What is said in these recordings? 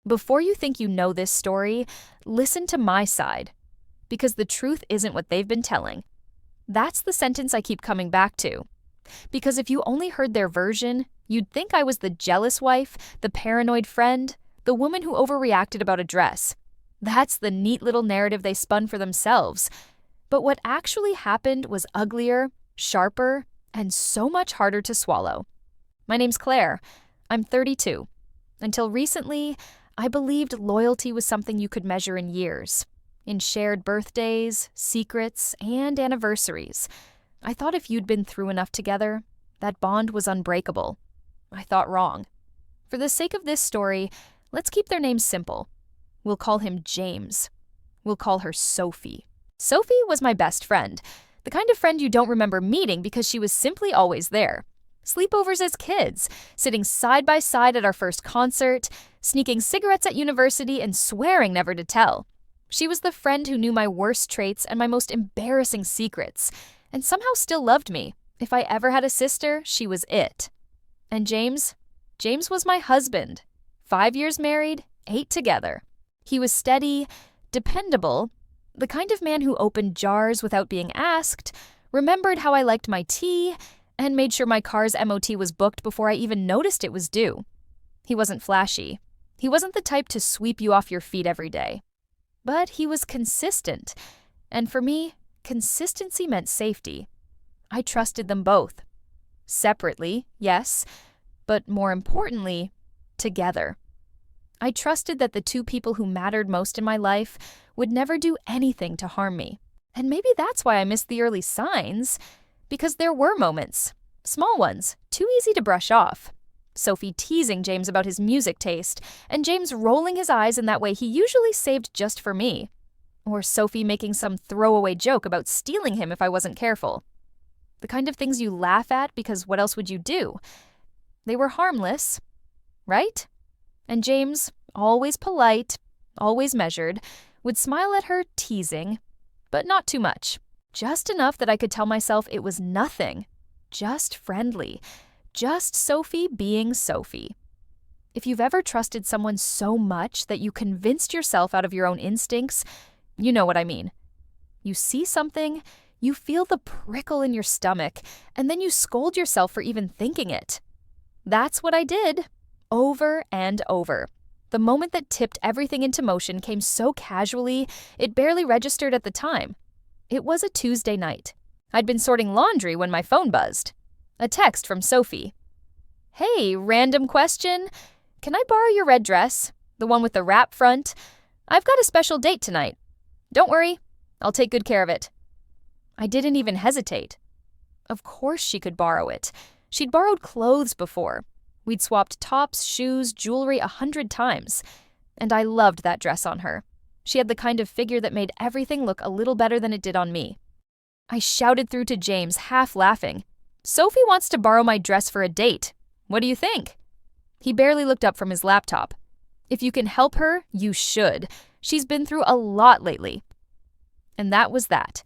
Before you think you know this story, listen to my side. Because the truth isn't what they've been telling. That's the sentence I keep coming back to. Because if you only heard their version, you'd think I was the jealous wife, the paranoid friend, the woman who overreacted about a dress. That's the neat little narrative they spun for themselves. But what actually happened was uglier, sharper, and so much harder to swallow. My name's Claire. I'm 32. Until recently, I believed loyalty was something you could measure in years, in shared birthdays, secrets, and anniversaries. I thought if you'd been through enough together, that bond was unbreakable. I thought wrong. For the sake of this story, let's keep their names simple. We'll call him James. We'll call her Sophie. Sophie was my best friend, the kind of friend you don't remember meeting because she was simply always there. Sleepovers as kids, sitting side by side at our first concert, sneaking cigarettes at university and swearing never to tell. She was the friend who knew my worst traits and my most embarrassing secrets, and somehow still loved me. If I ever had a sister, she was it. And James was my husband. 5 years married, 8 together. He was steady, dependable, the kind of man who opened jars without being asked, remembered how I liked my tea, and made sure my car's MOT was booked before I even noticed it was due. He wasn't flashy. He wasn't the type to sweep you off your feet every day. But he was consistent. And for me, consistency meant safety. I trusted them both. Separately, yes, but more importantly, together. I trusted that the two people who mattered most in my life would never do anything to harm me. And maybe that's why I missed the early signs. Because there were moments, small ones, too easy to brush off. Sophie teasing James about his music taste, and James rolling his eyes in that way he usually saved just for me. Or Sophie making some throwaway joke about stealing him if I wasn't careful. The kind of things you laugh at because what else would you do? They were harmless, right? And James, always polite, always measured, would smile at her teasing, but not too much. Just enough that I could tell myself it was nothing. Just friendly. Just Sophie being Sophie. If you've ever trusted someone so much that you convinced yourself out of your own instincts, you know what I mean. You see something, you feel the prickle in your stomach, and then you scold yourself for even thinking it. That's what I did. Over and over. The moment that tipped everything into motion came so casually, it barely registered at the time. It was a Tuesday night. I'd been sorting laundry when my phone buzzed. A text from Sophie. Hey, random question. Can I borrow your red dress? The one with the wrap front? I've got a special date tonight. Don't worry. I'll take good care of it. I didn't even hesitate. Of course she could borrow it. She'd borrowed clothes before. We'd swapped tops, shoes, jewelry 100 times. And I loved that dress on her. She had the kind of figure that made everything look a little better than it did on me. I shouted through to James, half laughing. Sophie wants to borrow my dress for a date. What do you think? He barely looked up from his laptop. If you can help her, you should. She's been through a lot lately. And that was that.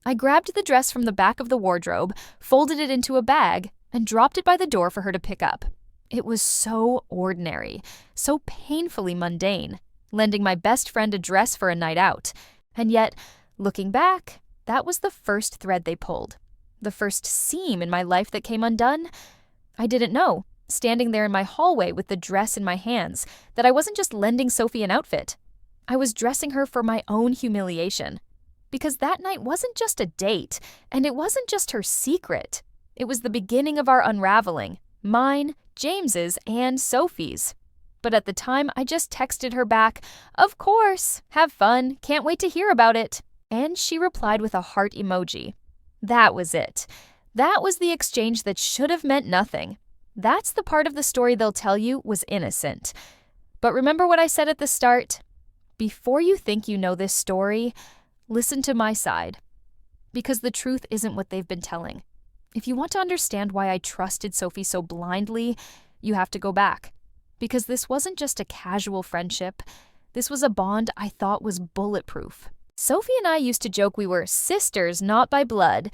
I grabbed the dress from the back of the wardrobe, folded it into a bag, and dropped it by the door for her to pick up. It was so ordinary, so painfully mundane, lending my best friend a dress for a night out. And yet, looking back, that was the first thread they pulled. The first seam in my life that came undone. I didn't know, standing there in my hallway with the dress in my hands, that I wasn't just lending Sophie an outfit. I was dressing her for my own humiliation. Because that night wasn't just a date, and it wasn't just her secret. It was the beginning of our unraveling. Mine, James's, and Sophie's. But at the time, I just texted her back, "Of course, have fun, can't wait to hear about it." And she replied with a heart emoji. That was it. That was the exchange that should have meant nothing. That's the part of the story they'll tell you was innocent. But remember what I said at the start? Before you think you know this story, listen to my side. Because the truth isn't what they've been telling. If you want to understand why I trusted Sophie so blindly, you have to go back. Because this wasn't just a casual friendship. This was a bond I thought was bulletproof. Sophie and I used to joke we were sisters, not by blood.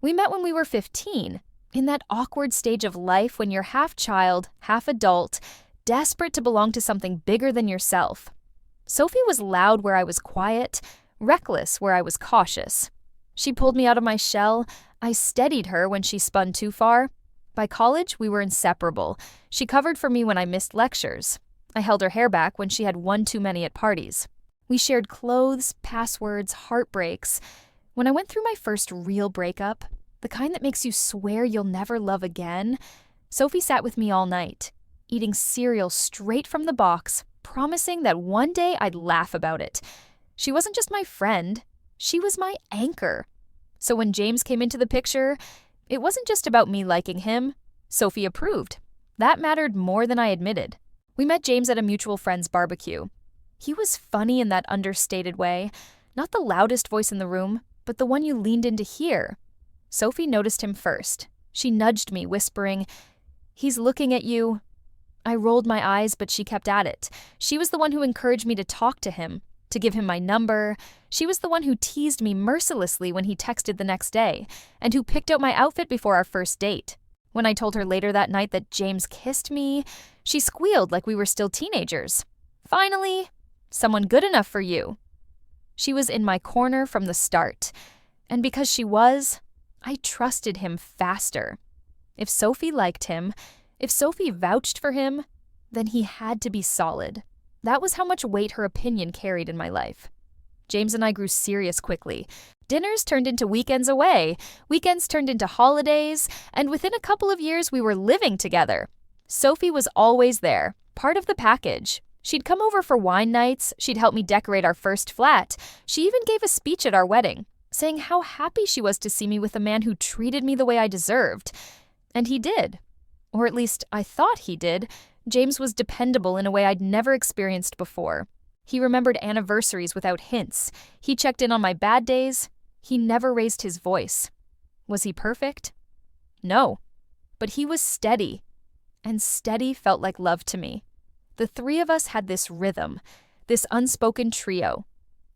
We met when we were 15, in that awkward stage of life when you're half child, half adult, desperate to belong to something bigger than yourself. Sophie was loud where I was quiet, reckless where I was cautious. She pulled me out of my shell. I steadied her when she spun too far. By college, we were inseparable. She covered for me when I missed lectures. I held her hair back when she had one too many at parties. We shared clothes, passwords, heartbreaks. When I went through my first real breakup, the kind that makes you swear you'll never love again, Sophie sat with me all night, eating cereal straight from the box, promising that one day I'd laugh about it. She wasn't just my friend, she was my anchor. So when James came into the picture, it wasn't just about me liking him. Sophie approved. That mattered more than I admitted. We met James at a mutual friend's barbecue. He was funny in that understated way, not the loudest voice in the room, but the one you leaned in to hear. Sophie noticed him first. She nudged me, whispering, "He's looking at you." I rolled my eyes, but she kept at it. She was the one who encouraged me to talk to him, to give him my number. She was the one who teased me mercilessly when he texted the next day, and who picked out my outfit before our first date. When I told her later that night that James kissed me, she squealed like we were still teenagers. Finally, someone good enough for you. She was in my corner from the start, and because she was, I trusted him faster. If Sophie liked him, if Sophie vouched for him, then he had to be solid. That was how much weight her opinion carried in my life. James and I grew serious quickly. Dinners turned into weekends away, weekends turned into holidays, and within a couple of years we were living together. Sophie was always there, part of the package. She'd come over for wine nights, she'd help me decorate our first flat. She even gave a speech at our wedding, saying how happy she was to see me with a man who treated me the way I deserved. And he did. Or at least I thought he did. James was dependable in a way I'd never experienced before. He remembered anniversaries without hints. He checked in on my bad days. He never raised his voice. Was he perfect? No. But he was steady. And steady felt like love to me. The three of us had this rhythm, this unspoken trio.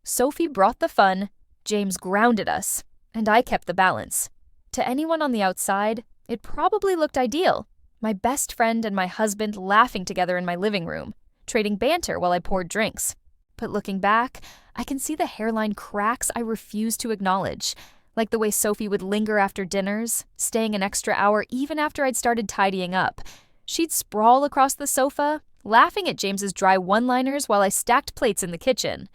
Sophie brought the fun, James grounded us, and I kept the balance. To anyone on the outside, it probably looked ideal. My best friend and my husband laughing together in my living room, trading banter while I poured drinks. But looking back, I can see the hairline cracks I refuse to acknowledge, like the way Sophie would linger after dinners, staying an extra hour even after I'd started tidying up. She'd sprawl across the sofa, laughing at James's dry one-liners while I stacked plates in the kitchen.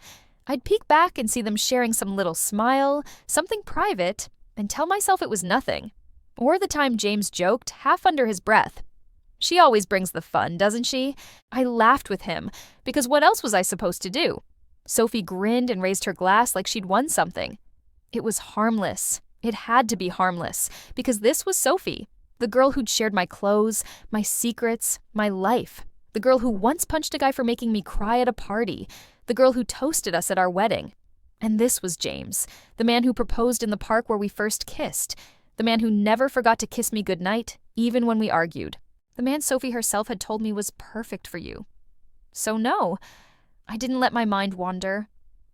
I'd peek back and see them sharing some little smile, something private, and tell myself it was nothing. Or the time James joked, half under his breath, "She always brings the fun, doesn't she?" I laughed with him, because what else was I supposed to do? Sophie grinned and raised her glass like she'd won something. It was harmless. It had to be harmless, because this was Sophie, the girl who'd shared my clothes, my secrets, my life. The girl who once punched a guy for making me cry at a party. The girl who toasted us at our wedding. And this was James, the man who proposed in the park where we first kissed. The man who never forgot to kiss me goodnight, even when we argued. The man Sophie herself had told me was perfect for you. So no, I didn't let my mind wander.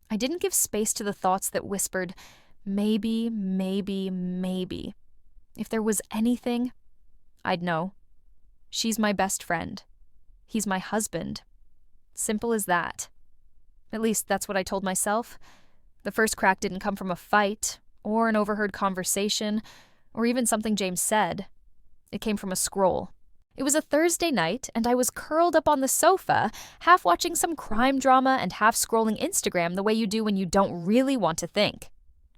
I didn't give space to the thoughts that whispered, maybe, maybe, maybe. If there was anything, I'd know. She's my best friend. He's my husband. Simple as that. At least that's what I told myself. The first crack didn't come from a fight, or an overheard conversation, or even something James said. It came from a scroll. It was a Thursday night, and I was curled up on the sofa, half watching some crime drama and half scrolling Instagram the way you do when you don't really want to think.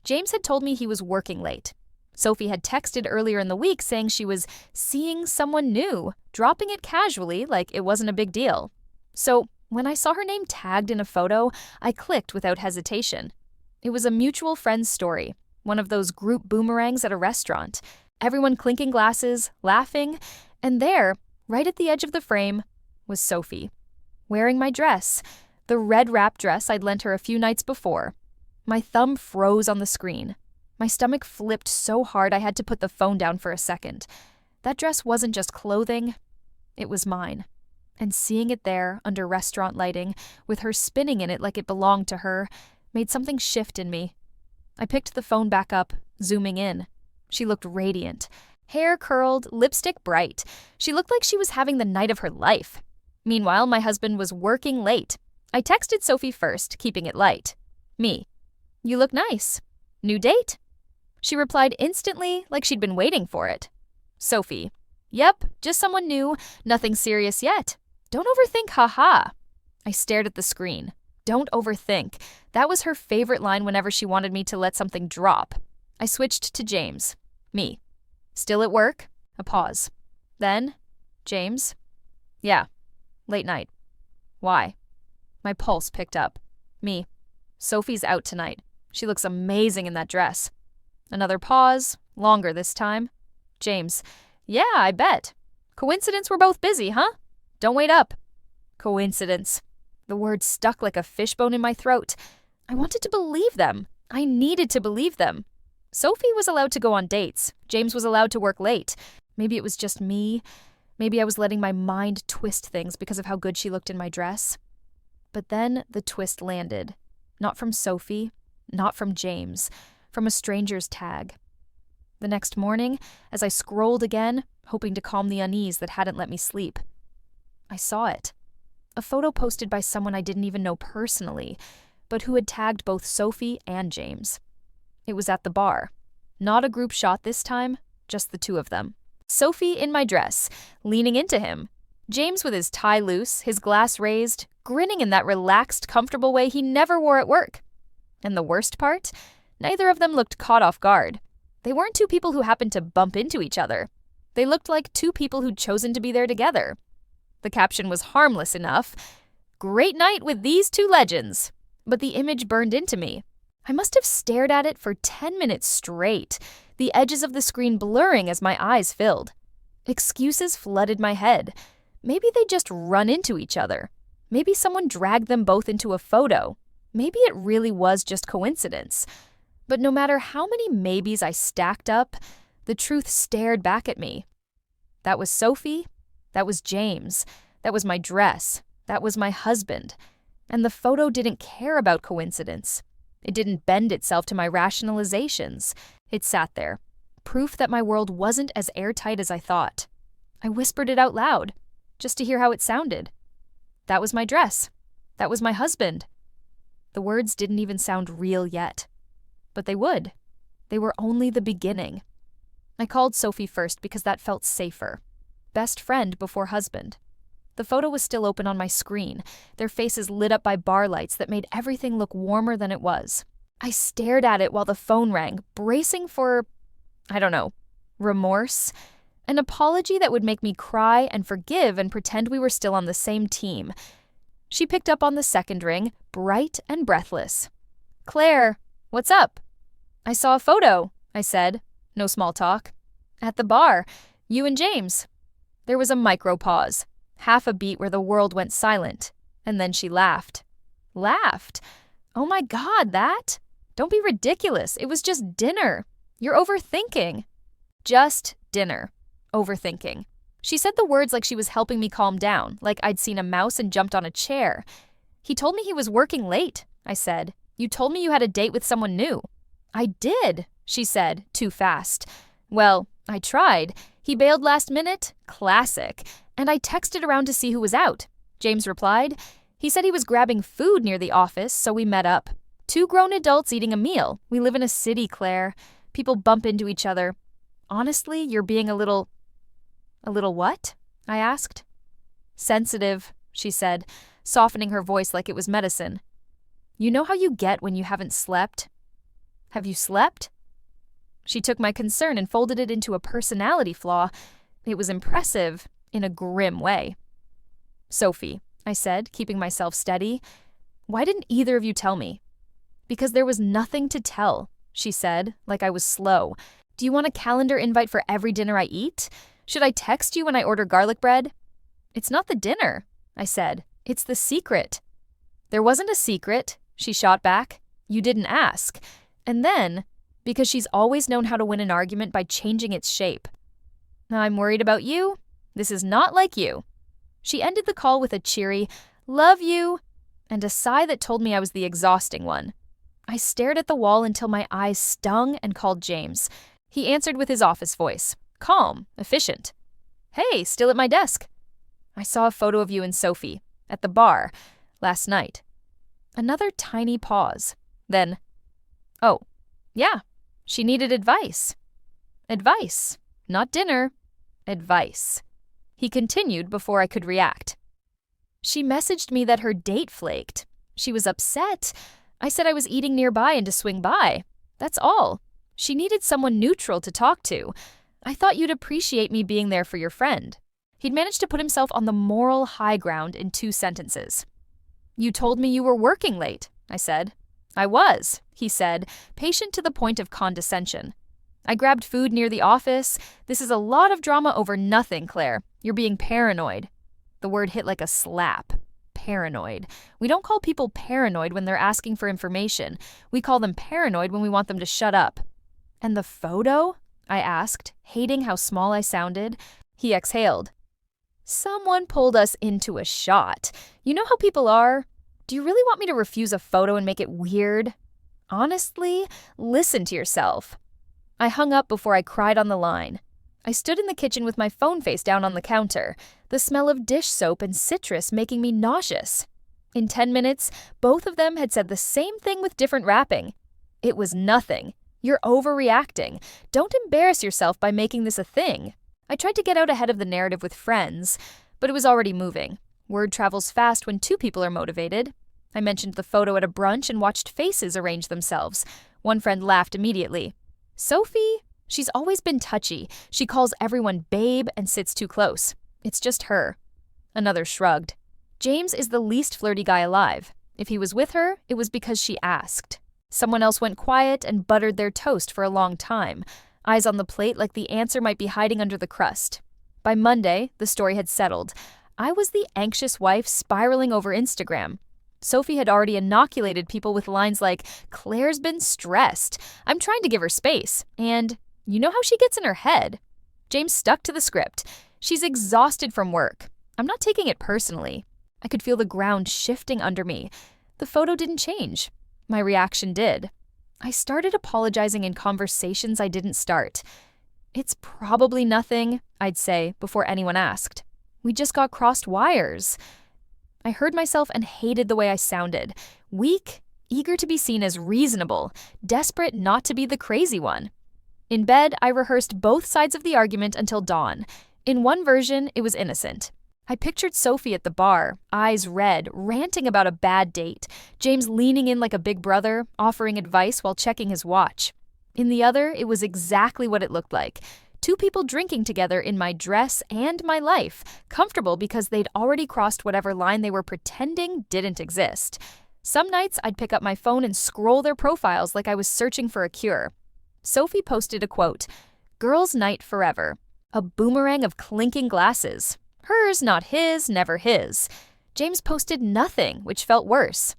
James had told me he was working late. Sophie had texted earlier in the week saying she was seeing someone new, dropping it casually like it wasn't a big deal. So when I saw her name tagged in a photo, I clicked without hesitation. It was a mutual friend's story, one of those group boomerangs at a restaurant. Everyone clinking glasses, laughing, and there, right at the edge of the frame, was Sophie, wearing my dress, the red wrap dress I'd lent her a few nights before. My thumb froze on the screen. My stomach flipped so hard I had to put the phone down for a second. That dress wasn't just clothing, it was mine. And seeing it there, under restaurant lighting, with her spinning in it like it belonged to her, made something shift in me. I picked the phone back up, zooming in. She looked radiant. Hair curled, lipstick bright. She looked like she was having the night of her life. Meanwhile, my husband was working late. I texted Sophie first, keeping it light. Me. You look nice. New date? She replied instantly, like she'd been waiting for it. Sophie. Yep, just someone new, nothing serious yet. Don't overthink, haha. I stared at the screen. Don't overthink. That was her favorite line whenever she wanted me to let something drop. I switched to James. Me. Still at work? A pause. Then, James. Yeah. Late night. Why? My pulse picked up. Me. Sophie's out tonight. She looks amazing in that dress. Another pause, longer this time. James. Yeah, I bet. Coincidence we're both busy, huh? Don't wait up. Coincidence. The word stuck like a fishbone in my throat. I wanted to believe them. I needed to believe them. Sophie was allowed to go on dates. James was allowed to work late. Maybe it was just me. Maybe I was letting my mind twist things because of how good she looked in my dress. But then the twist landed. Not from Sophie, not from James, from a stranger's tag. The next morning, as I scrolled again, hoping to calm the unease that hadn't let me sleep, I saw it. A photo posted by someone I didn't even know personally, but who had tagged both Sophie and James. It was at the bar. Not a group shot this time, just the two of them. Sophie in my dress, leaning into him. James with his tie loose, his glass raised, grinning in that relaxed, comfortable way he never wore at work. And the worst part? Neither of them looked caught off guard. They weren't two people who happened to bump into each other. They looked like two people who'd chosen to be there together. The caption was harmless enough. Great night with these two legends. But the image burned into me. I must have stared at it for 10 minutes straight, the edges of the screen blurring as my eyes filled. Excuses flooded my head. Maybe they just run into each other. Maybe someone dragged them both into a photo. Maybe it really was just coincidence. But no matter how many maybes I stacked up, the truth stared back at me. That was Sophie. That was James. That was my dress. That was my husband. And the photo didn't care about coincidence. It didn't bend itself to my rationalizations. It sat there, proof that my world wasn't as airtight as I thought. I whispered it out loud, just to hear how it sounded. That was my dress. That was my husband. The words didn't even sound real yet. But they would. They were only the beginning. I called Sophie first because that felt safer. Best friend before husband. The photo was still open on my screen, their faces lit up by bar lights that made everything look warmer than it was. I stared at it while the phone rang, bracing for, remorse. An apology that would make me cry and forgive and pretend we were still on the same team. She picked up on the second ring, bright and breathless. Claire, what's up? I saw a photo, I said. No small talk. At the bar, you and James. There was a micro pause, half a beat where the world went silent, and then she laughed. Laughed? Oh my God, that? Don't be ridiculous. It was just dinner. You're overthinking. Just dinner. Overthinking. She said the words like she was helping me calm down, like I'd seen a mouse and jumped on a chair. He told me he was working late, I said. You told me you had a date with someone new. I did, she said, too fast. Well, I tried. He bailed last minute. Classic. And I texted around to see who was out. James replied. He said he was grabbing food near the office, so we met up. Two grown adults eating a meal. We live in a city, Claire. People bump into each other. Honestly, you're being a little... A little what? I asked. Sensitive, she said, softening her voice like it was medicine. You know how you get when you haven't slept? Have you slept? She took my concern and folded it into a personality flaw. It was impressive, in a grim way. Sophie, I said, keeping myself steady, why didn't either of you tell me? Because there was nothing to tell, she said, like I was slow. Do you want a calendar invite for every dinner I eat? Should I text you when I order garlic bread? It's not the dinner, I said. It's the secret. There wasn't a secret, she shot back. You didn't ask. And then, because she's always known how to win an argument by changing its shape. I'm worried about you. This is not like you. She ended the call with a cheery, love you, and a sigh that told me I was the exhausting one. I stared at the wall until my eyes stung and called James. He answered with his office voice. Calm, efficient. Hey, still at my desk. I saw a photo of you and Sophie at the bar last night. Another tiny pause. Then, oh, yeah, she needed advice. Advice, not dinner. Advice. He continued before I could react. She messaged me that her date flaked. She was upset. I said I was eating nearby and to swing by. That's all. She needed someone neutral to talk to. I thought you'd appreciate me being there for your friend. He'd managed to put himself on the moral high ground in 2 sentences. You told me you were working late, I said. I was, he said, patient to the point of condescension. I grabbed food near the office. This is a lot of drama over nothing, Claire. You're being paranoid. The word hit like a slap. Paranoid. We don't call people paranoid when they're asking for information. We call them paranoid when we want them to shut up. And the photo? I asked, hating how small I sounded. He exhaled. Someone pulled us into a shot. You know how people are? Do you really want me to refuse a photo and make it weird? Honestly, listen to yourself. I hung up before I cried on the line. I stood in the kitchen with my phone face down on the counter, the smell of dish soap and citrus making me nauseous. In 10 minutes, both of them had said the same thing with different wrapping. It was nothing. You're overreacting. Don't embarrass yourself by making this a thing. I tried to get out ahead of the narrative with friends, but it was already moving. Word travels fast when 2 people are motivated. I mentioned the photo at a brunch and watched faces arrange themselves. One friend laughed immediately. Sophie? She's always been touchy. She calls everyone babe and sits too close. It's just her. Another shrugged. James is the least flirty guy alive. If he was with her, it was because she asked. Someone else went quiet and buttered their toast for a long time, eyes on the plate like the answer might be hiding under the crust. By Monday, the story had settled. I was the anxious wife spiraling over Instagram. Sophie had already inoculated people with lines like, Claire's been stressed. I'm trying to give her space. And you know how she gets in her head. James stuck to the script. She's exhausted from work. I'm not taking it personally. I could feel the ground shifting under me. The photo didn't change. My reaction did. I started apologizing in conversations I didn't start. It's probably nothing, I'd say, before anyone asked. We just got crossed wires. I heard myself and hated the way I sounded. Weak, eager to be seen as reasonable, desperate not to be the crazy one. In bed, I rehearsed both sides of the argument until dawn. In one version, it was innocent. I pictured Sophie at the bar, eyes red, ranting about a bad date, James leaning in like a big brother, offering advice while checking his watch. In the other, it was exactly what it looked like. 2 people drinking together in my dress and my life, comfortable because they'd already crossed whatever line they were pretending didn't exist. Some nights, I'd pick up my phone and scroll their profiles like I was searching for a cure. Sophie posted a quote, "Girls' night forever." A boomerang of clinking glasses. Hers, not his, never his. James posted nothing, which felt worse.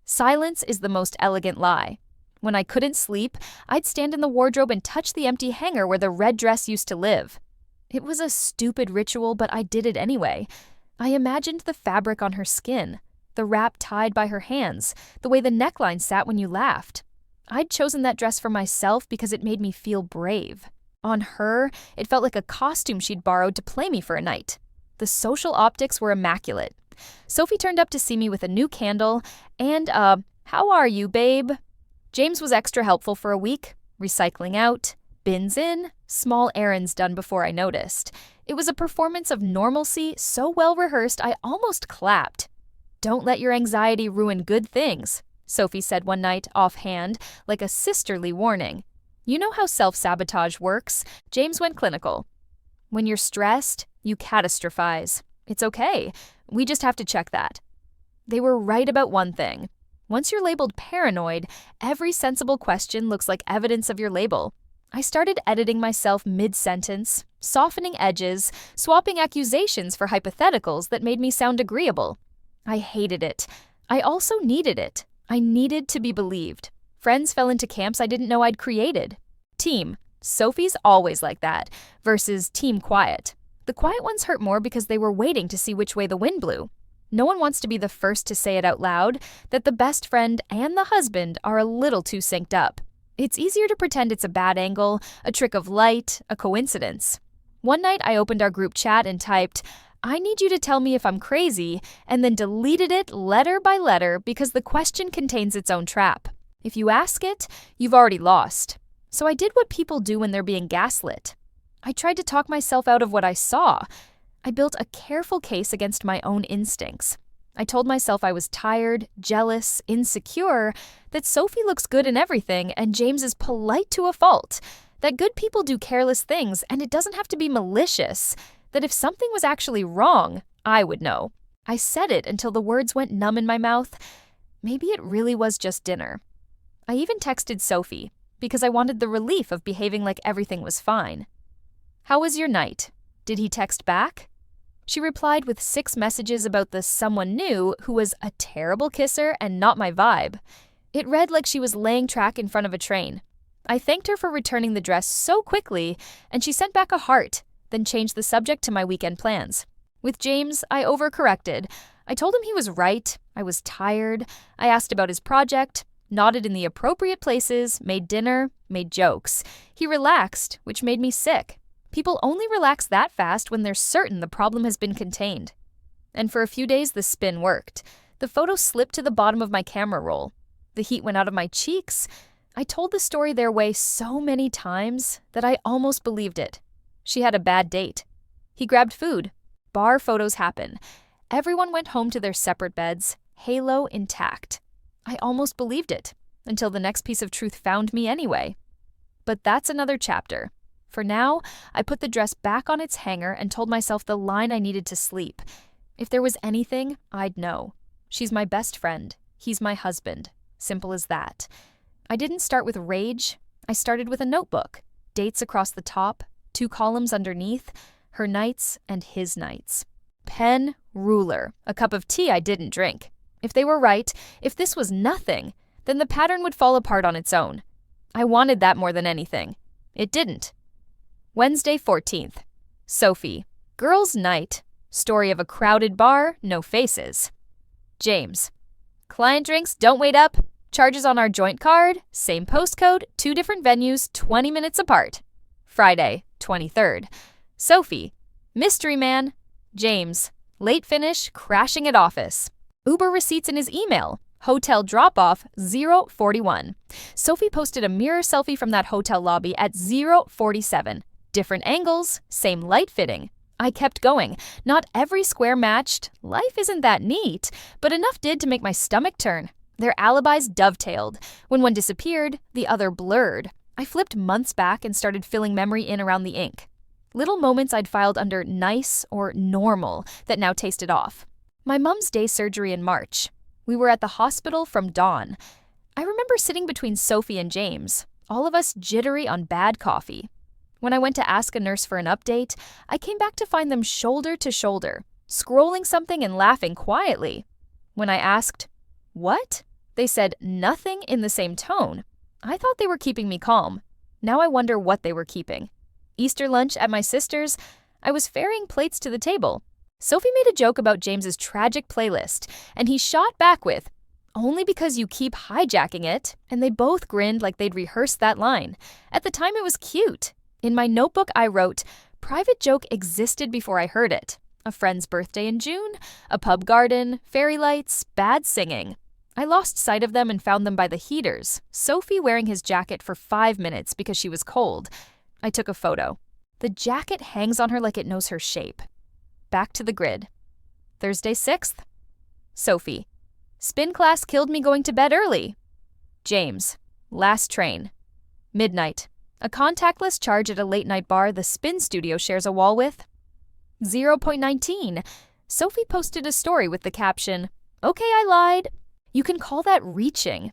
Silence is the most elegant lie. When I couldn't sleep, I'd stand in the wardrobe and touch the empty hanger where the red dress used to live. It was a stupid ritual, but I did it anyway. I imagined the fabric on her skin, the wrap tied by her hands, the way the neckline sat when you laughed. I'd chosen that dress for myself because it made me feel brave. On her, it felt like a costume she'd borrowed to play me for a night. The social optics were immaculate. Sophie turned up to see me with a new candle and how are you, babe? James was extra helpful for a week, recycling out, bins in, small errands done before I noticed. It was a performance of normalcy so well rehearsed I almost clapped. Don't let your anxiety ruin good things, Sophie said one night offhand, like a sisterly warning. You know how self-sabotage works. James went clinical. When you're stressed, you catastrophize. It's okay. We just have to check that. They were right about one thing. Once you're labeled paranoid, every sensible question looks like evidence of your label. I started editing myself mid-sentence, softening edges, swapping accusations for hypotheticals that made me sound agreeable. I hated it. I also needed it. I needed to be believed. Friends fell into camps I didn't know I'd created. Team. Sophie's always like that, versus team quiet. The quiet ones hurt more because they were waiting to see which way the wind blew. No one wants to be the first to say it out loud, that the best friend and the husband are a little too synced up. It's easier to pretend it's a bad angle, a trick of light, a coincidence. One night I opened our group chat and typed, I need you to tell me if I'm crazy, and then deleted it letter by letter because the question contains its own trap. If you ask it, you've already lost. So I did what people do when they're being gaslit. I tried to talk myself out of what I saw. I built a careful case against my own instincts. I told myself I was tired, jealous, insecure, that Sophie looks good in everything and James is polite to a fault, that good people do careless things and it doesn't have to be malicious, that if something was actually wrong, I would know. I said it until the words went numb in my mouth. Maybe it really was just dinner. I even texted Sophie because I wanted the relief of behaving like everything was fine. How was your night? Did he text back? She replied with 6 messages about the someone new who was a terrible kisser and not my vibe. It read like she was laying track in front of a train. I thanked her for returning the dress so quickly, and she sent back a heart, then changed the subject to my weekend plans. With James, I overcorrected. I told him he was right, I was tired, I asked about his project, nodded in the appropriate places, made dinner, made jokes. He relaxed, which made me sick. People only relax that fast when they're certain the problem has been contained. And for a few days, the spin worked. The photo slipped to the bottom of my camera roll. The heat went out of my cheeks. I told the story their way so many times that I almost believed it. She had a bad date. He grabbed food. Bar photos happen. Everyone went home to their separate beds, halo intact. I almost believed it, until the next piece of truth found me anyway. But that's another chapter. For now, I put the dress back on its hanger and told myself the line I needed to sleep. If there was anything, I'd know. She's my best friend. He's my husband. Simple as that. I didn't start with rage. I started with a notebook. Dates across the top, 2 columns underneath, her nights and his nights. Pen, ruler, a cup of tea I didn't drink. If they were right, if this was nothing, then the pattern would fall apart on its own. I wanted that more than anything. It didn't. Wednesday 14th. Sophie. Girls' night. Story of a crowded bar, no faces. James. Client drinks, don't wait up. Charges on our joint card, same postcode, 2 different venues, 20 minutes apart. Friday 23rd. Sophie. Mystery man. James. Late finish, crashing at office. Uber receipts in his email. Hotel drop-off, 0:41. Sophie posted a mirror selfie from that hotel lobby at 0:47. Different angles, same light fitting. I kept going. Not every square matched. Life isn't that neat, but enough did to make my stomach turn. Their alibis dovetailed. When one disappeared, the other blurred. I flipped months back and started filling memory in around the ink. Little moments I'd filed under nice or normal that now tasted off. My mom's day surgery in March. We were at the hospital from dawn. I remember sitting between Sophie and James, all of us jittery on bad coffee. When I went to ask a nurse for an update, I came back to find them shoulder to shoulder, scrolling something and laughing quietly. When I asked, "What?" they said nothing in the same tone. I thought they were keeping me calm. Now I wonder what they were keeping. Easter lunch at my sister's, I was ferrying plates to the table. Sophie made a joke about James's tragic playlist, and he shot back with, "Only because you keep hijacking it," and they both grinned like they'd rehearsed that line. At the time, it was cute. In my notebook, I wrote, "Private joke existed before I heard it. A friend's birthday in June, a pub garden, fairy lights, bad singing." I lost sight of them and found them by the heaters, Sophie wearing his jacket for 5 minutes because she was cold. I took a photo. The jacket hangs on her like it knows her shape. Back to the grid. Thursday 6th. Sophie. Spin class killed me going to bed early. James. Last train. Midnight. A contactless charge at a late-night bar the spin studio shares a wall with. 0.19. Sophie posted a story with the caption, "Okay, I lied." You can call that reaching.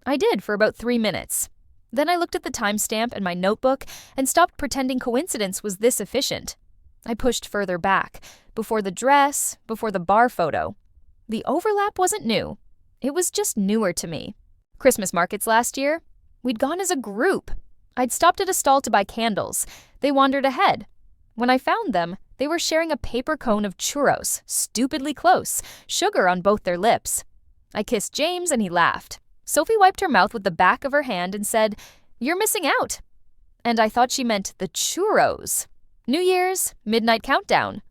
I did for about 3 minutes. Then I looked at the timestamp and my notebook and stopped pretending coincidence was this efficient. I pushed further back, before the dress, before the bar photo. The overlap wasn't new. It was just newer to me. Christmas markets last year. We'd gone as a group. I'd stopped at a stall to buy candles. They wandered ahead. When I found them, they were sharing a paper cone of churros, stupidly close, sugar on both their lips. I kissed James and he laughed. Sophie wiped her mouth with the back of her hand and said, "You're missing out." And I thought she meant the churros. New Year's, midnight countdown.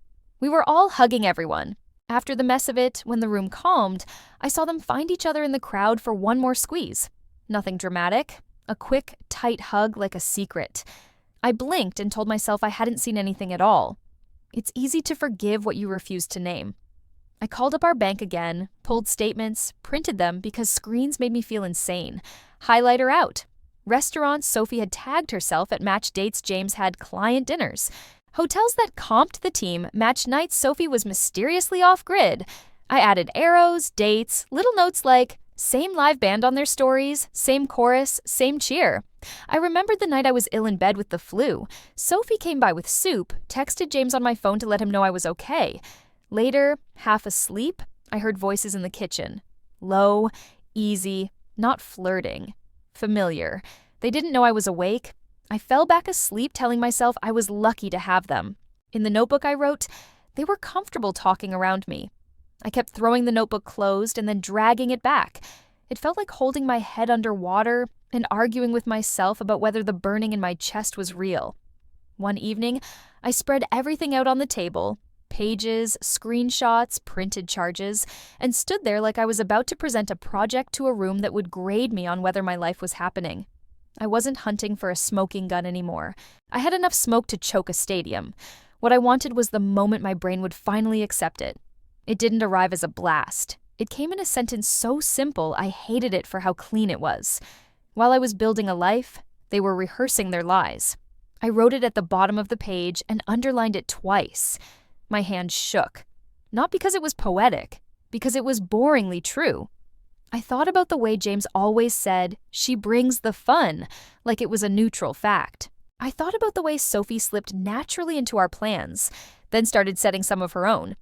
We were all hugging everyone. After the mess of it, when the room calmed, I saw them find each other in the crowd for one more squeeze. Nothing dramatic, a quick, tight hug like a secret. I blinked and told myself I hadn't seen anything at all. It's easy to forgive what you refuse to name. I called up our bank again, pulled statements, printed them because screens made me feel insane. Highlighter out. Restaurants Sophie had tagged herself at match dates James had client dinners. Hotels that comped the team matched nights Sophie was mysteriously off-grid. I added arrows, dates, little notes like, same live band on their stories, same chorus, same cheer. I remembered the night I was ill in bed with the flu. Sophie came by with soup, texted James on my phone to let him know I was okay. Later, half asleep, I heard voices in the kitchen. Low, easy, not flirting. Familiar. They didn't know I was awake. I fell back asleep telling myself I was lucky to have them. In the notebook I wrote, they were comfortable talking around me. I kept throwing the notebook closed and then dragging it back. It felt like holding my head under water and arguing with myself about whether the burning in my chest was real. One evening, I spread everything out on the table, pages, screenshots, printed charges, and stood there like I was about to present a project to a room that would grade me on whether my life was happening. I wasn't hunting for a smoking gun anymore. I had enough smoke to choke a stadium. What I wanted was the moment my brain would finally accept it. It didn't arrive as a blast. It came in a sentence so simple I hated it for how clean it was. While I was building a life, they were rehearsing their lies. I wrote it at the bottom of the page and underlined it twice. My hand shook. Not because it was poetic, because it was boringly true. I thought about the way James always said, she brings the fun, like it was a neutral fact. I thought about the way Sophie slipped naturally into our plans, then started setting some of her own.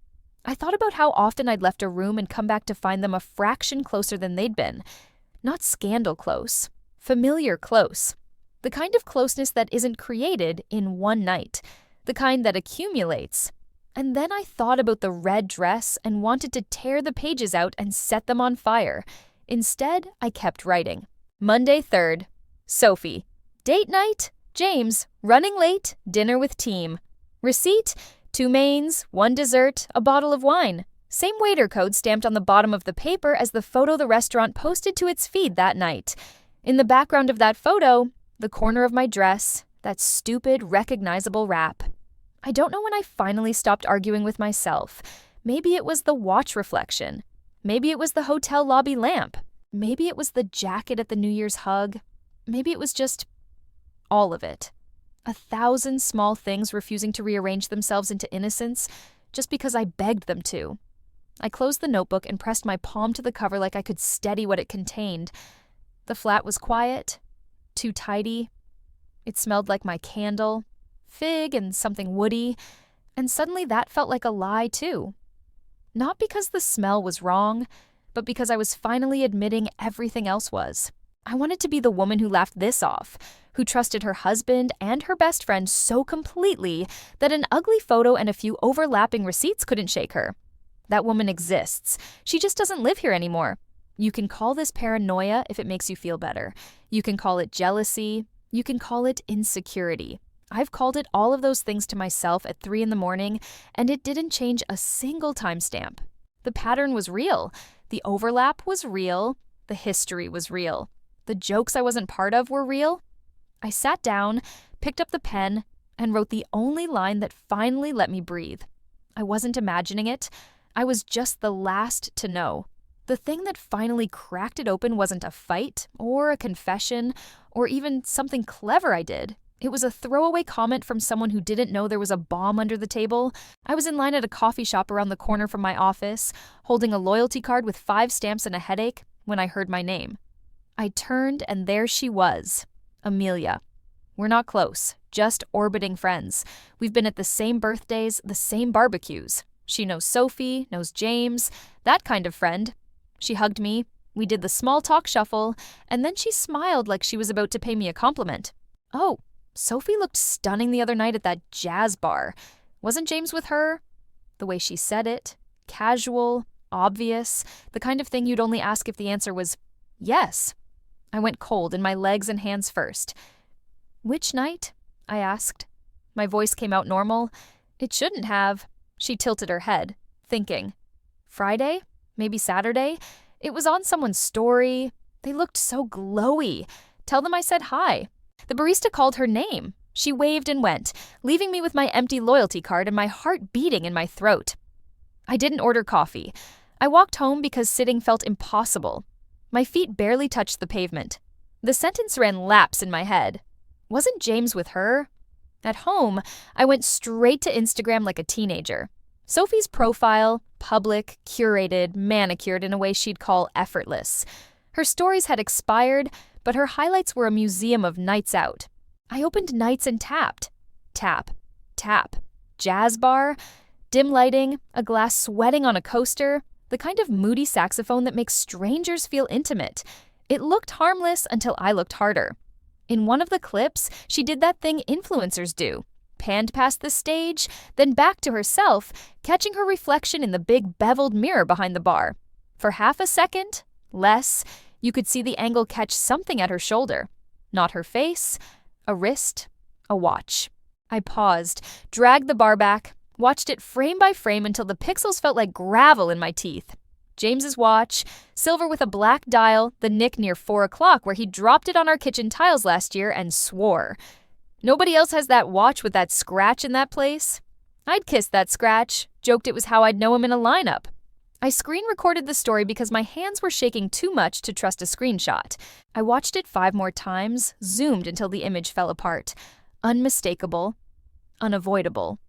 I thought about how often I'd left a room and come back to find them a fraction closer than they'd been. Not scandal close, familiar close. The kind of closeness that isn't created in one night, the kind that accumulates. And then I thought about the red dress and wanted to tear the pages out and set them on fire. Instead, I kept writing. Monday 3rd. Sophie. Date night. James. Running late. Dinner with team. Receipt. 2 mains, 1 dessert, a bottle of wine. Same waiter code stamped on the bottom of the paper as the photo the restaurant posted to its feed that night. In the background of that photo, the corner of my dress, that stupid, recognizable wrap. I don't know when I finally stopped arguing with myself. Maybe it was the watch reflection. Maybe it was the hotel lobby lamp. Maybe it was the jacket at the New Year's hug. Maybe it was just all of it. 1,000 small things refusing to rearrange themselves into innocence just because I begged them to. I closed the notebook and pressed my palm to the cover like I could steady what it contained. The flat was quiet, too tidy. It smelled like my candle, fig and something woody, and suddenly that felt like a lie too. Not because the smell was wrong, but because I was finally admitting everything else was. I wanted to be the woman who laughed this off, who trusted her husband and her best friend so completely that an ugly photo and a few overlapping receipts couldn't shake her. That woman exists. She just doesn't live here anymore. You can call this paranoia if it makes you feel better. You can call it jealousy. You can call it insecurity. I've called it all of those things to myself at 3 a.m, and it didn't change a single timestamp. The pattern was real. The overlap was real. The history was real. The jokes I wasn't part of were real. I sat down, picked up the pen, and wrote the only line that finally let me breathe. I wasn't imagining it. I was just the last to know. The thing that finally cracked it open wasn't a fight, or a confession, or even something clever I did. It was a throwaway comment from someone who didn't know there was a bomb under the table. I was in line at a coffee shop around the corner from my office, holding a loyalty card with 5 stamps and a headache, when I heard my name. I turned, and there she was. Amelia. We're not close, just orbiting friends. We've been at the same birthdays, the same barbecues. She knows Sophie, knows James, that kind of friend. She hugged me, we did the small talk shuffle, and then she smiled like she was about to pay me a compliment. Oh, Sophie looked stunning the other night at that jazz bar. Wasn't James with her? The way she said it, casual, obvious, the kind of thing you'd only ask if the answer was yes. I went cold in my legs and hands first. Which night? I asked. My voice came out normal. It shouldn't have. She tilted her head, thinking. Friday? Maybe Saturday? It was on someone's story. They looked so glowy. Tell them I said hi. The barista called her name. She waved and went, leaving me with my empty loyalty card and my heart beating in my throat. I didn't order coffee. I walked home because sitting felt impossible. My feet barely touched the pavement. The sentence ran laps in my head. Wasn't James with her? At home, I went straight to Instagram like a teenager. Sophie's profile, public, curated, manicured in a way she'd call effortless. Her stories had expired, but her highlights were a museum of nights out. I opened nights and tapped. Tap, tap. Jazz bar, dim lighting, a glass sweating on a coaster, the kind of moody saxophone that makes strangers feel intimate. It looked harmless until I looked harder. In one of the clips, she did that thing influencers do. Panned past the stage, then back to herself, catching her reflection in the big beveled mirror behind the bar. For half a second, less, you could see the angle catch something at her shoulder. Not her face, a wrist, a watch. I paused, dragged the bar back, watched it frame by frame until the pixels felt like gravel in my teeth. James's watch, silver with a black dial, the nick near 4 o'clock where he dropped it on our kitchen tiles last year and swore. Nobody else has that watch with that scratch in that place. I'd kissed that scratch, joked it was how I'd know him in a lineup. I screen recorded the story because my hands were shaking too much to trust a screenshot. I watched it 5 more times, zoomed until the image fell apart. Unmistakable, unavoidable.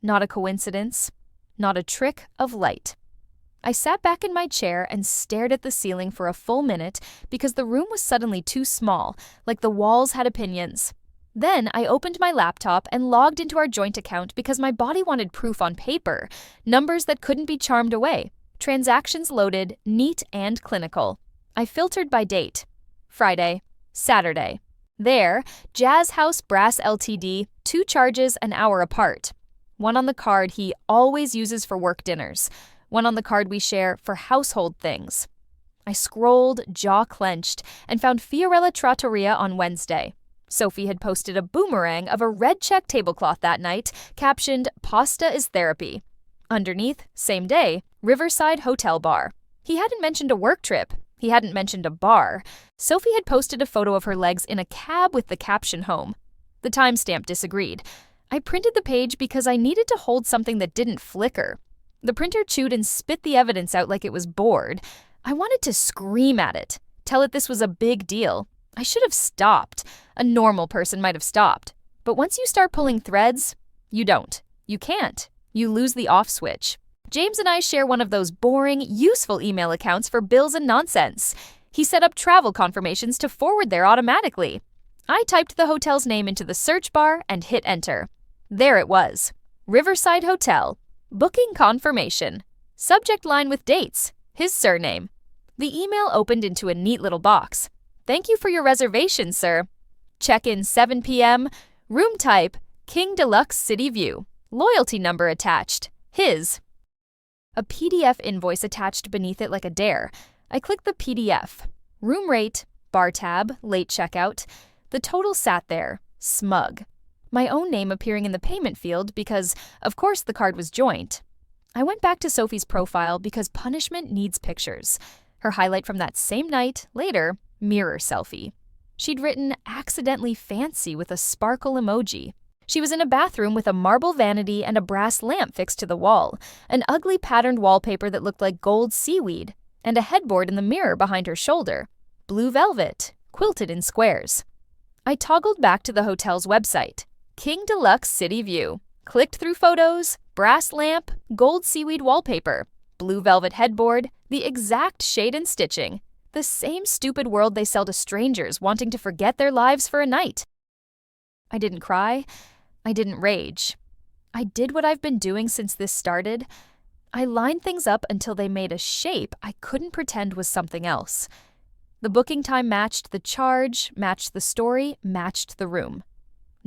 Not a coincidence, not a trick of light. I sat back in my chair and stared at the ceiling for a full minute because the room was suddenly too small, like the walls had opinions. Then I opened my laptop and logged into our joint account because my body wanted proof on paper, numbers that couldn't be charmed away, transactions loaded, neat and clinical. I filtered by date. Friday, Saturday. There, Jazz House Brass Ltd, 2 charges an hour apart. One on the card he always uses for work dinners. One on the card we share for household things. I scrolled, jaw clenched, and found Fiorella Trattoria on Wednesday. Sophie had posted a boomerang of a red check tablecloth that night, captioned, "Pasta is therapy." Underneath, same day, Riverside Hotel Bar. He hadn't mentioned a work trip. He hadn't mentioned a bar. Sophie had posted a photo of her legs in a cab with the caption home. The timestamp disagreed. I printed the page because I needed to hold something that didn't flicker. The printer chewed and spit the evidence out like it was bored. I wanted to scream at it, tell it this was a big deal. I should have stopped. A normal person might have stopped. But once you start pulling threads, you don't. You can't. You lose the off switch. James and I share one of those boring, useful email accounts for bills and nonsense. He set up travel confirmations to forward there automatically. I typed the hotel's name into the search bar and hit enter. There it was. Riverside Hotel. Booking confirmation. Subject line with dates. His surname. The email opened into a neat little box. Thank you for your reservation, sir. Check-in 7 p.m. Room type, King Deluxe City View. Loyalty number attached. His. A PDF invoice attached beneath it like a dare. I clicked the PDF. Room rate, bar tab, late checkout. The total sat there, smug. My own name appearing in the payment field because, of course, the card was joint. I went back to Sophie's profile because punishment needs pictures. Her highlight from that same night, later, mirror selfie. She'd written accidentally fancy with a sparkle emoji. She was in a bathroom with a marble vanity and a brass lamp fixed to the wall, an ugly patterned wallpaper that looked like gold seaweed, and a headboard in the mirror behind her shoulder. Blue velvet, quilted in squares. I toggled back to the hotel's website. King Deluxe City View. Clicked through photos, brass lamp, gold seaweed wallpaper, blue velvet headboard, the exact shade and stitching. The same stupid world they sell to strangers wanting to forget their lives for a night. I didn't cry. I didn't rage. I did what I've been doing since this started. I lined things up until they made a shape I couldn't pretend was something else. The booking time matched the charge, matched the story, matched the room.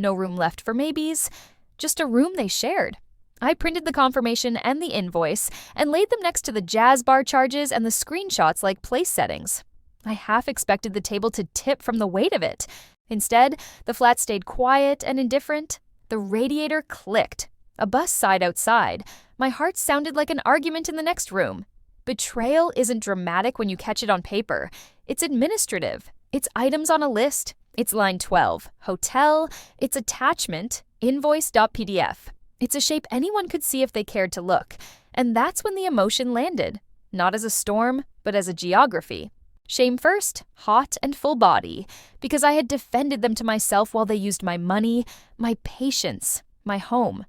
No room left for maybes, just a room they shared. I printed the confirmation and the invoice and laid them next to the jazz bar charges and the screenshots like place settings. I half expected the table to tip from the weight of it. Instead, the flat stayed quiet and indifferent. The radiator clicked. A bus sighed outside. My heart sounded like an argument in the next room. Betrayal isn't dramatic when you catch it on paper. It's administrative. It's items on a list. It's line 12, hotel. It's attachment, invoice.pdf. It's a shape anyone could see if they cared to look. And that's when the emotion landed. Not as a storm, but as a geography. Shame first, hot and full body, because I had defended them to myself while they used my money, my patience, my home.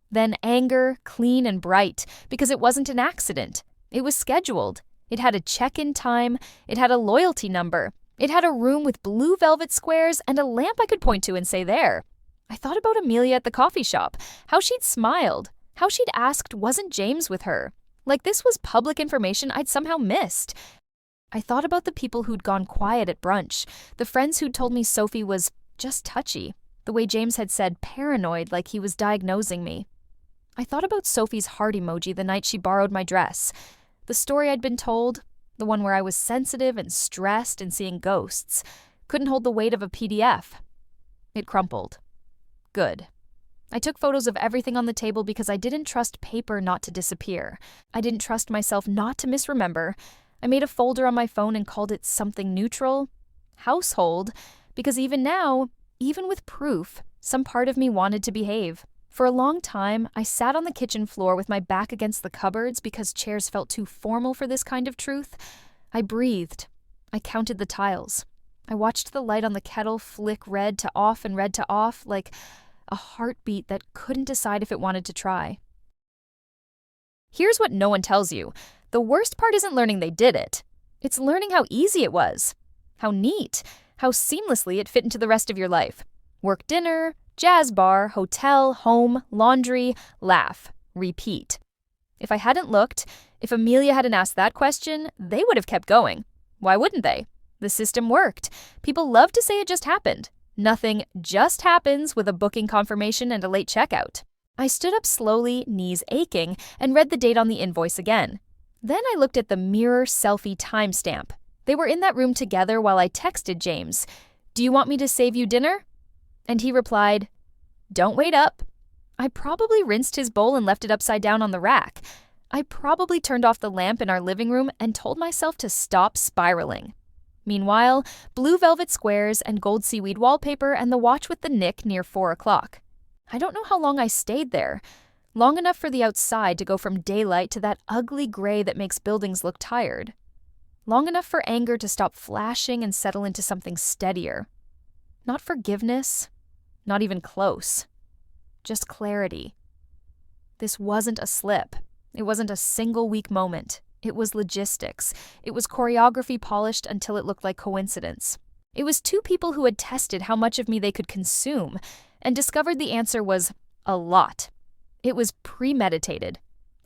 Then anger, clean and bright, because it wasn't an accident. It was scheduled. It had a check-in time. It had a loyalty number. It had a room with blue velvet squares and a lamp I could point to and say there. I thought about Amelia at the coffee shop, how she'd smiled, how she'd asked wasn't James with her. Like this was public information I'd somehow missed. I thought about the people who'd gone quiet at brunch, the friends who'd told me Sophie was just touchy, the way James had said paranoid like he was diagnosing me. I thought about Sophie's heart emoji the night she borrowed my dress, the story I'd been told, the one where I was sensitive and stressed and seeing ghosts, couldn't hold the weight of a PDF. It crumpled. Good. I took photos of everything on the table because I didn't trust paper not to disappear. I didn't trust myself not to misremember. I made a folder on my phone and called it something neutral, household, because even now, even with proof, some part of me wanted to behave. For a long time, I sat on the kitchen floor with my back against the cupboards because chairs felt too formal for this kind of truth. I breathed. I counted the tiles. I watched the light on the kettle flick red to off and red to off like a heartbeat that couldn't decide if it wanted to try. Here's what no one tells you. The worst part isn't learning they did it. It's learning how easy it was. How neat. How seamlessly it fit into the rest of your life. Work dinner, jazz bar, hotel, home, laundry, laugh, repeat. If I hadn't looked, if Amelia hadn't asked that question, they would have kept going. Why wouldn't they? The system worked. People love to say it just happened. Nothing just happens with a booking confirmation and a late checkout. I stood up slowly, knees aching, and read the date on the invoice again. Then I looked at the mirror selfie timestamp. They were in that room together while I texted James, "Do you want me to save you dinner?" And he replied, "Don't wait up." I probably rinsed his bowl and left it upside down on the rack. I probably turned off the lamp in our living room and told myself to stop spiraling. Meanwhile, blue velvet squares and gold seaweed wallpaper and the watch with the nick near 4 o'clock. I don't know how long I stayed there. Long enough for the outside to go from daylight to that ugly gray that makes buildings look tired. Long enough for anger to stop flashing and settle into something steadier. Not forgiveness, not even close. Just clarity. This wasn't a slip. It wasn't a single weak moment. It was logistics. It was choreography polished until it looked like coincidence. It was two people who had tested how much of me they could consume and discovered the answer was a lot. It was premeditated.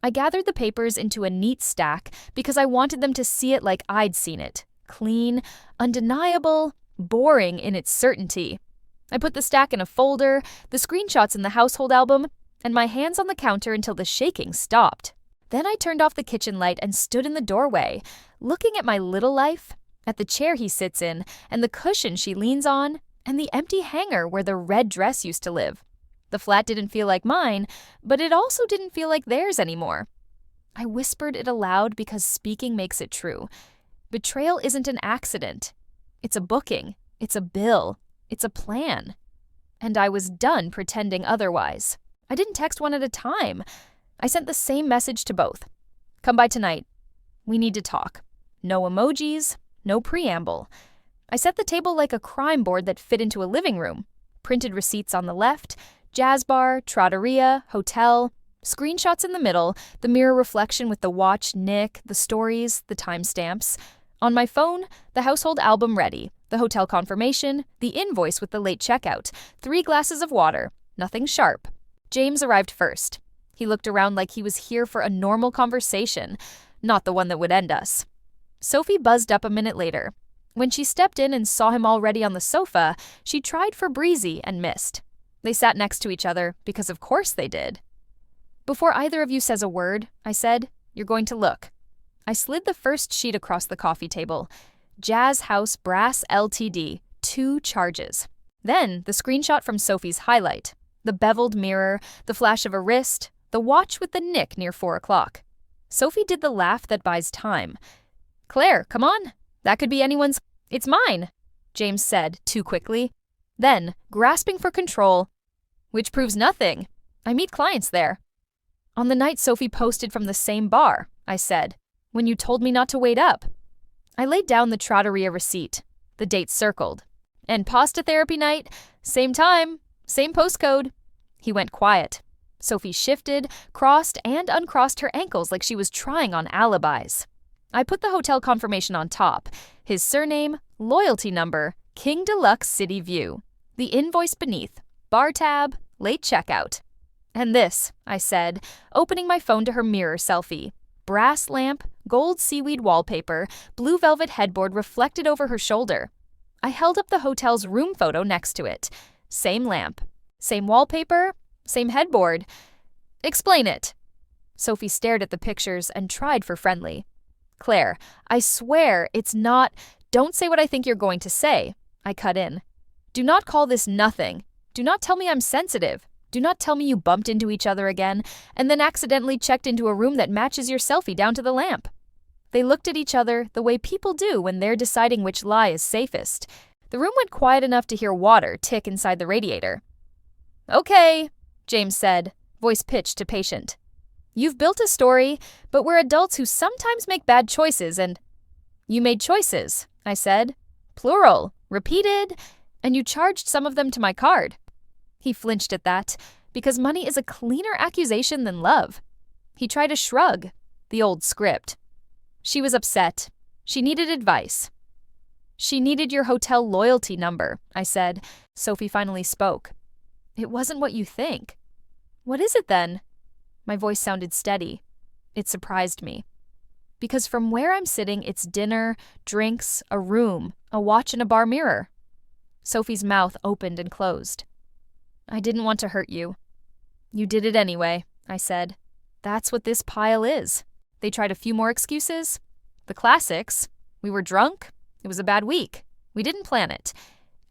I gathered the papers into a neat stack because I wanted them to see it like I'd seen it. Clean, undeniable, boring in its certainty. I put the stack in a folder, the screenshots in the household album, and my hands on the counter until the shaking stopped. Then I turned off the kitchen light and stood in the doorway, looking at my little life, at the chair he sits in, and the cushion she leans on, and the empty hanger where the red dress used to live. The flat didn't feel like mine, but it also didn't feel like theirs anymore. I whispered it aloud because speaking makes it true. Betrayal isn't an accident. It's a booking. It's a bill. It's a plan. And I was done pretending otherwise. I didn't text one at a time. I sent the same message to both. Come by tonight. We need to talk. No emojis, no preamble. I set the table like a crime board that fit into a living room. Printed receipts on the left, jazz bar, trattoria, hotel, screenshots in the middle, the mirror reflection with the watch, nick, the stories, the timestamps. On my phone, the household album ready, the hotel confirmation, the invoice with the late checkout, 3 glasses of water, nothing sharp. James arrived first. He looked around like he was here for a normal conversation, not the one that would end us. Sophie buzzed up a minute later. When she stepped in and saw him already on the sofa, she tried for breezy and missed. They sat next to each other, because of course they did. Before either of you says a word, I said, you're going to look. I slid the first sheet across the coffee table. Jazz House Brass Ltd. 2 charges. Then the screenshot from Sophie's highlight. The beveled mirror, the flash of a wrist, the watch with the nick near 4 o'clock. Sophie did the laugh that buys time. "Claire, come on. That could be anyone's—" "It's mine," James said too quickly. Then, grasping for control, "Which proves nothing. I meet clients there." "On the night Sophie posted from the same bar," I said, "when you told me not to wait up." I laid down the Trattoria receipt, the date circled. "And pasta therapy night, same time, same postcode." He went quiet. Sophie shifted, crossed, and uncrossed her ankles like she was trying on alibis. I put the hotel confirmation on top. His surname, loyalty number, King Deluxe City View. The invoice beneath, bar tab, late checkout. "And this," I said, opening my phone to her mirror selfie. Brass lamp, gold seaweed wallpaper, blue velvet headboard reflected over her shoulder. I held up the hotel's room photo next to it. Same lamp, same wallpaper, same headboard. "Explain it." Sophie stared at the pictures and tried for friendly. "Claire, I swear it's not—" "Don't say what I think you're going to say," I cut in. "Do not call this nothing. Do not tell me I'm sensitive. Do not tell me you bumped into each other again and then accidentally checked into a room that matches your selfie down to the lamp." They looked at each other the way people do when they're deciding which lie is safest. The room went quiet enough to hear water tick inside the radiator. "Okay," James said, voice pitched to patient. "You've built a story, but we're adults who sometimes make bad choices and—" "You made choices," I said. "Plural, repeated, and you charged some of them to my card." He flinched at that, because money is a cleaner accusation than love. He tried a shrug, the old script. She was upset. She needed advice. "She needed your hotel loyalty number," I said. Sophie finally spoke. "It wasn't what you think." "What is it then?" My voice sounded steady. It surprised me. "Because from where I'm sitting, it's dinner, drinks, a room, a watch, and a bar mirror." Sophie's mouth opened and closed. "I didn't want to hurt you." "You did it anyway," I said. "That's what this pile is." They tried a few more excuses. The classics. "We were drunk. It was a bad week. We didn't plan it."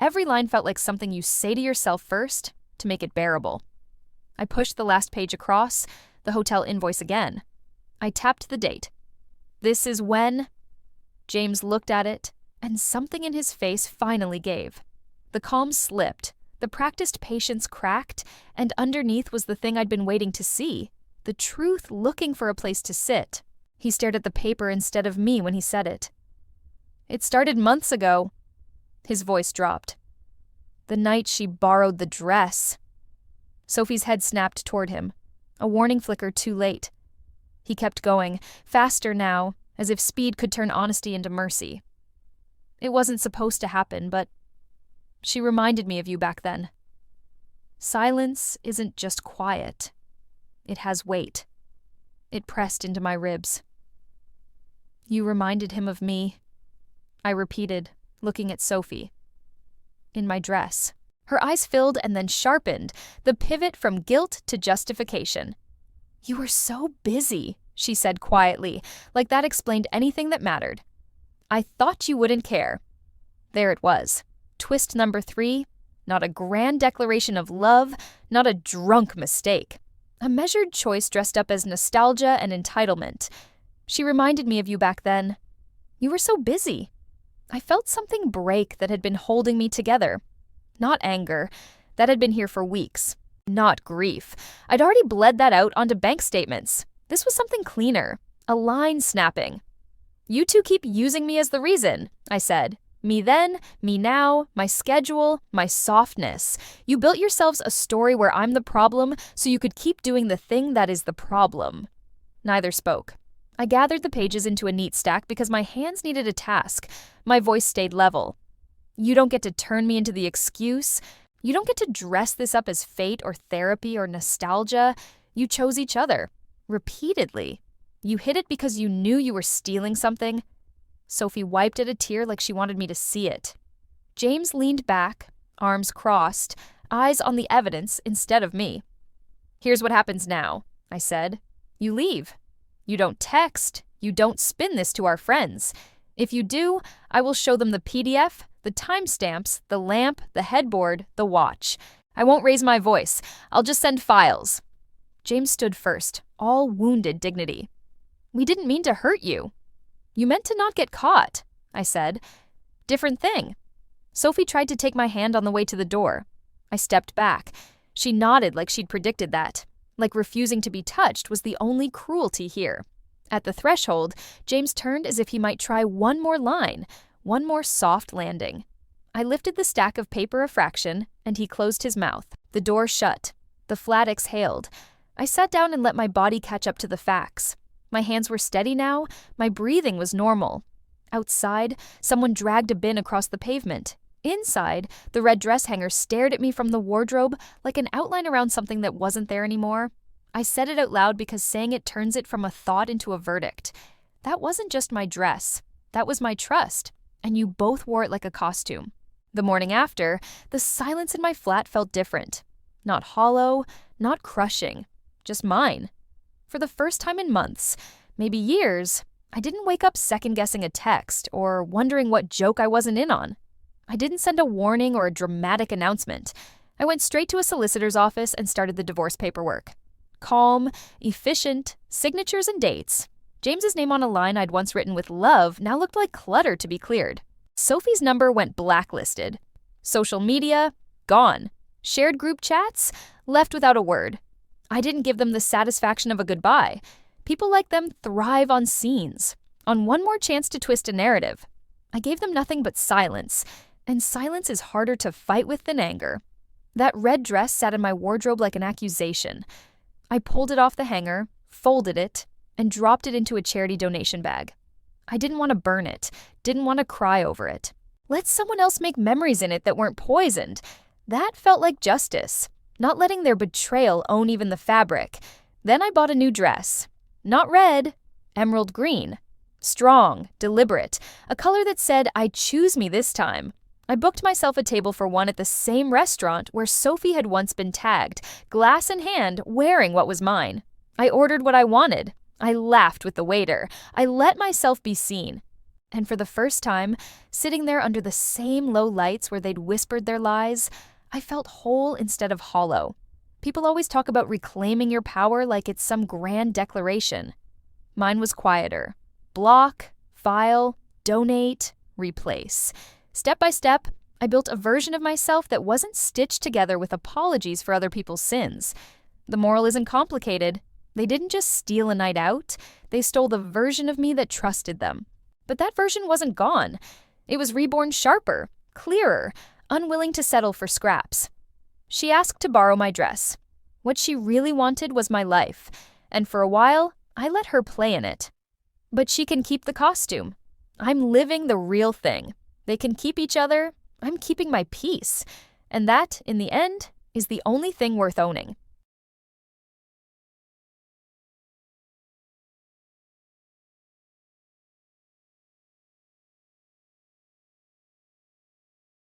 Every line felt like something you say to yourself first to make it bearable. I pushed the last page across, the hotel invoice again. I tapped the date. "This is when—" James looked at it, and something in his face finally gave. The calm slipped, the practiced patience cracked, and underneath was the thing I'd been waiting to see, the truth looking for a place to sit. He stared at the paper instead of me when he said it. "It started months ago." His voice dropped. "The night she borrowed the dress." Sophie's head snapped toward him, a warning flicker too late. He kept going, faster now, as if speed could turn honesty into mercy. "It wasn't supposed to happen, but she reminded me of you back then." Silence isn't just quiet. It has weight. It pressed into my ribs. "You reminded him of me," I repeated, looking at Sophie. "In my dress." Her eyes filled and then sharpened, the pivot from guilt to justification. "You were so busy," she said quietly, like that explained anything that mattered. "I thought you wouldn't care." There it was. Twist number 3, not a grand declaration of love, not a drunk mistake. A measured choice dressed up as nostalgia and entitlement. "She reminded me of you back then. You were so busy." I felt something break that had been holding me together. Not anger. That had been here for weeks. Not grief. I'd already bled that out onto bank statements. This was something cleaner. A line snapping. "You two keep using me as the reason," I said. "Me then, me now, my schedule, my softness. You built yourselves a story where I'm the problem so you could keep doing the thing that is the problem." Neither spoke. I gathered the pages into a neat stack because my hands needed a task. My voice stayed level. "You don't get to turn me into the excuse. You don't get to dress this up as fate or therapy or nostalgia. You chose each other. Repeatedly. You hid it because you knew you were stealing something." Sophie wiped at a tear like she wanted me to see it. James leaned back, arms crossed, eyes on the evidence instead of me. "Here's what happens now," I said. "You leave. You don't text. You don't spin this to our friends. If you do, I will show them the PDF, the timestamps, the lamp, the headboard, the watch. I won't raise my voice. I'll just send files. James stood first, all wounded dignity. We didn't mean to hurt you. You meant to not get caught, I said. Different thing. Sophie tried to take my hand on the way to the door. I stepped back. She nodded like she'd predicted that, like refusing to be touched was the only cruelty here. At the threshold, James turned as if he might try one more line, one more soft landing. I lifted the stack of paper a fraction, and he closed his mouth. The door shut. The flat exhaled. I sat down and let my body catch up to the facts. My hands were steady now. My breathing was normal. Outside, someone dragged a bin across the pavement. Inside, the red dress hanger stared at me from the wardrobe like an outline around something that wasn't there anymore. I said it out loud because saying it turns it from a thought into a verdict. That wasn't just my dress. That was my trust. And you both wore it like a costume. The morning after, the silence in my flat felt different. Not hollow, not crushing. Just mine. For the first time in months, maybe years, I didn't wake up second-guessing a text or wondering what joke I wasn't in on. I didn't send a warning or a dramatic announcement. I went straight to a solicitor's office and started the divorce paperwork. Calm, efficient, signatures and dates. James's name on a line I'd once written with love now looked like clutter to be cleared. Sophie's number went blacklisted. Social media, gone. Shared group chats, left without a word. I didn't give them the satisfaction of a goodbye. People like them thrive on scenes, on one more chance to twist a narrative. I gave them nothing but silence, and silence is harder to fight with than anger. That red dress sat in my wardrobe like an accusation. I pulled it off the hanger, folded it, and dropped it into a charity donation bag. I didn't want to burn it, didn't want to cry over it. Let someone else make memories in it that weren't poisoned. That felt like justice, not letting their betrayal own even the fabric. Then I bought a new dress. Not red, emerald green. Strong, deliberate, a color that said, I choose me this time. I booked myself a table for one at the same restaurant where Sophie had once been tagged, glass in hand, wearing what was mine. I ordered what I wanted. I laughed with the waiter. I let myself be seen. And for the first time, sitting there under the same low lights where they'd whispered their lies, I felt whole instead of hollow. People always talk about reclaiming your power like it's some grand declaration. Mine was quieter. Block, file, donate, replace. Step by step, I built a version of myself that wasn't stitched together with apologies for other people's sins. The moral isn't complicated. They didn't just steal a night out. They stole the version of me that trusted them. But that version wasn't gone. It was reborn sharper, clearer, unwilling to settle for scraps. She asked to borrow my dress. What she really wanted was my life, and for a while, I let her play in it. But she can keep the costume. I'm living the real thing. They can keep each other. I'm keeping my peace. And that, in the end, is the only thing worth owning.